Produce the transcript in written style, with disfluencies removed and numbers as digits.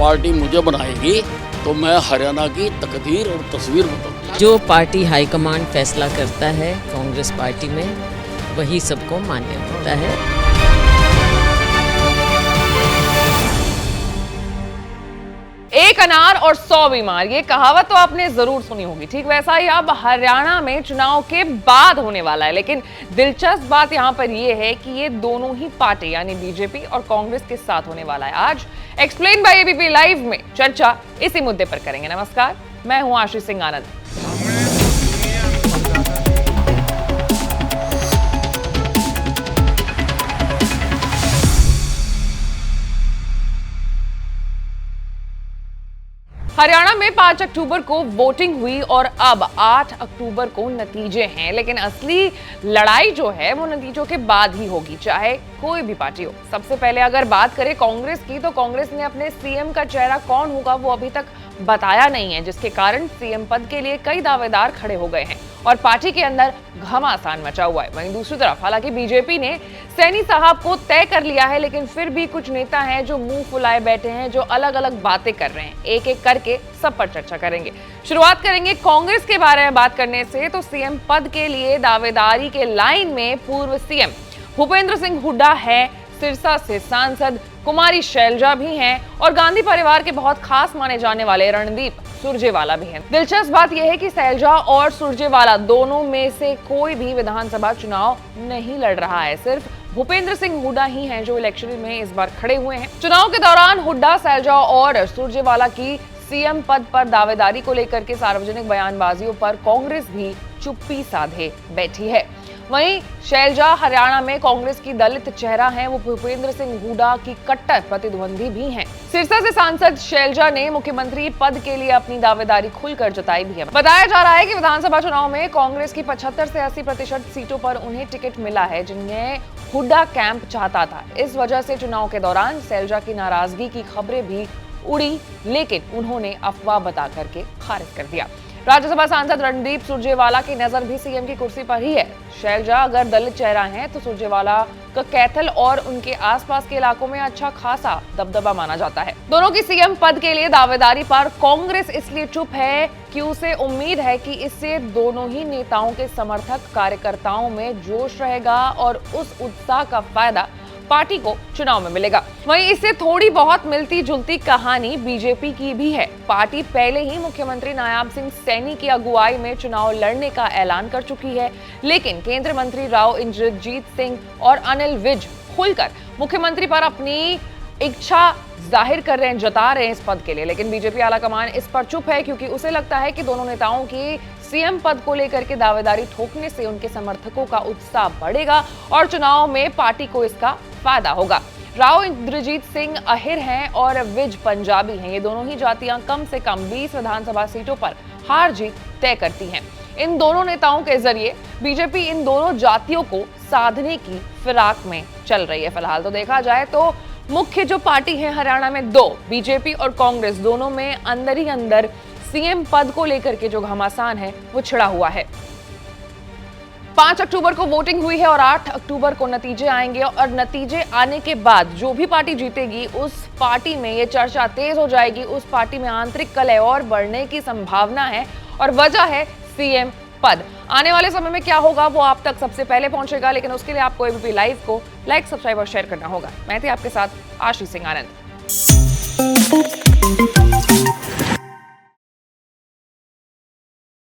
Party मुझे बनाएगी तो मैं हरियाणा की तकदीर और तस्वीर बदलूंगा। जो पार्टी हाईकमान फैसला करता है कांग्रेस पार्टी में, वही सबको मान्य होता है। एक अनार और 100 बीमार, ये कहावत तो आपने जरूर सुनी होगी। ठीक वैसा ही अब हरियाणा में चुनाव के बाद होने वाला है। लेकिन दिलचस्प बात यहां पर यह है कि ये दोनों ही पार्टी यानी बीजेपी और कांग्रेस के साथ होने वाला है। आज एक्सप्लेन बाय एबीपी लाइव में चर्चा इसी मुद्दे पर करेंगे। नमस्कार, मैं हूं आशीष सिंह आनंद। हरियाणा में 5 अक्टूबर को वोटिंग हुई और अब 8 अक्टूबर को नतीजे हैं। लेकिन असली लड़ाई जो है वो नतीजों के बाद ही होगी, चाहे कोई भी पार्टी हो। सबसे पहले अगर बात करें कांग्रेस की, तो कांग्रेस ने अपने सीएम का चेहरा कौन होगा वो अभी तक बताया नहीं है, जिसके कारण सीएम पद के लिए कई दावेदार खड़े हो गए हैं और पार्टी के अंदर घमासान मचा हुआ है। वहीं दूसरी तरफ हालांकि बीजेपी ने सैनी साहब को तय कर लिया है, लेकिन फिर भी कुछ नेता हैं जो मुंह फुलाए बैठे हैं, जो अलग अलग बातें कर रहे हैं। एक एक करके सब पर चर्चा करेंगे। शुरुआत करेंगे कांग्रेस के बारे में बात करने से। तो सीएम पद के लिए दावेदारी के लाइन में पूर्व सीएम भूपेंद्र सिंह हुड्डा है, सिरसा से सांसद कुमारी शैलजा भी हैं और गांधी परिवार के बहुत खास माने जाने वाले रणदीप सुरजेवाला भी हैं। दिलचस्प बात यह है कि शैलजा और सुरजेवाला दोनों में से कोई भी विधानसभा चुनाव नहीं लड़ रहा है। सिर्फ भूपेंद्र सिंह हुड्डा ही हैं जो इलेक्शन में इस बार खड़े हुए हैं। चुनाव के दौरान हुड्डा, शैलजा और सुरजेवाला की सीएम पद पर दावेदारी को लेकर के सार्वजनिक बयानबाजियों पर कांग्रेस भी चुप्पी साधे बैठी है। वहीं शैलजा हरियाणा में कांग्रेस की दलित चेहरा हैं, वो भूपेंद्र सिंह हुड्डा की कट्टर प्रतिद्वंदी भी हैं। सिरसा से सांसद शैलजा ने मुख्यमंत्री पद के लिए अपनी दावेदारी खुलकर जताई भी है। बताया जा रहा है कि विधानसभा चुनाव में कांग्रेस की 75 से 80% सीटों पर उन्हें टिकट मिला है, जिन्हें हुड्डा कैंप चाहता था। इस वजह से चुनाव के दौरान शैलजा की नाराजगी की खबरें भी उड़ी, लेकिन उन्होंने अफवाह बता करके खारिज कर दिया। राज्यसभा सांसद रणदीप सुरजेवाला की नजर भी सीएम की कुर्सी पर ही है। शैलजा अगर दलित चेहरा हैं, तो सुरजेवाला का कैथल और उनके आसपास के इलाकों में अच्छा खासा दबदबा माना जाता है। दोनों की सीएम पद के लिए दावेदारी पर कांग्रेस इसलिए चुप है कि उसे उम्मीद है कि इससे दोनों ही नेताओं के समर्थक कार्यकर्ताओं में जोश रहेगा और उस उत्साह का फायदा पार्टी को चुनाव में मिलेगा। वहीं इससे थोड़ी बहुत मिलती जुलती कहानी बीजेपी की भी है। पार्टी पहले ही मुख्यमंत्री नायाब सिंह सैनी की अगुवाई में चुनाव लड़ने का ऐलान कर चुकी है, लेकिन केंद्रीय मंत्री राव इंद्रजीत सिंह और अनिल विज खुलकर मुख्यमंत्री पर अपनी इच्छा जाहिर कर रहे हैं, जता रहे हैं इस पद के लिए। लेकिन बीजेपी आलाकमान इस पर चुप है, क्योंकि उसे लगता है कि दोनों नेताओं की सीएम पद को लेकर के दावेदारी ठोकने से उनके समर्थकों का उत्साह बढ़ेगा और चुनाव में पार्टी को इसका फायदा होगा। राव इंद्रजीत सिंह अहिर हैं और विज पंजाबी हैं। ये दोनों ही जातियां कम से कम 20 विधानसभा सीटों पर हार जीत तय करती हैं। इन दोनों नेताओं के जरिए बीजेपी इन दोनों जातियों को साधने की फिराक में चल रही है। फिलहाल तो देखा जाए तो मुख्य जो पार्टी है हरियाणा में दो, बीजेपी और कांग्रेस, दोनों में अंदर ही अंदर सीएम पद को लेकर के जो घमासान है वो छिड़ा हुआ है। 5 अक्टूबर को वोटिंग हुई है और 8 अक्टूबर को नतीजे आएंगे और नतीजे आने के बाद जो भी पार्टी जीतेगी उस पार्टी में ये चर्चा तेज हो जाएगी। उस पार्टी में आंतरिक कलह और बढ़ने की संभावना है और वजह है सीएम पद। आने वाले समय में क्या होगा वो आप तक सबसे पहले पहुंचेगा, लेकिन उसके लिए आपको एबीपी लाइव को लाइक, सब्सक्राइब और शेयर करना होगा। मैं थी आपके साथ आशीष सिंह आनंद।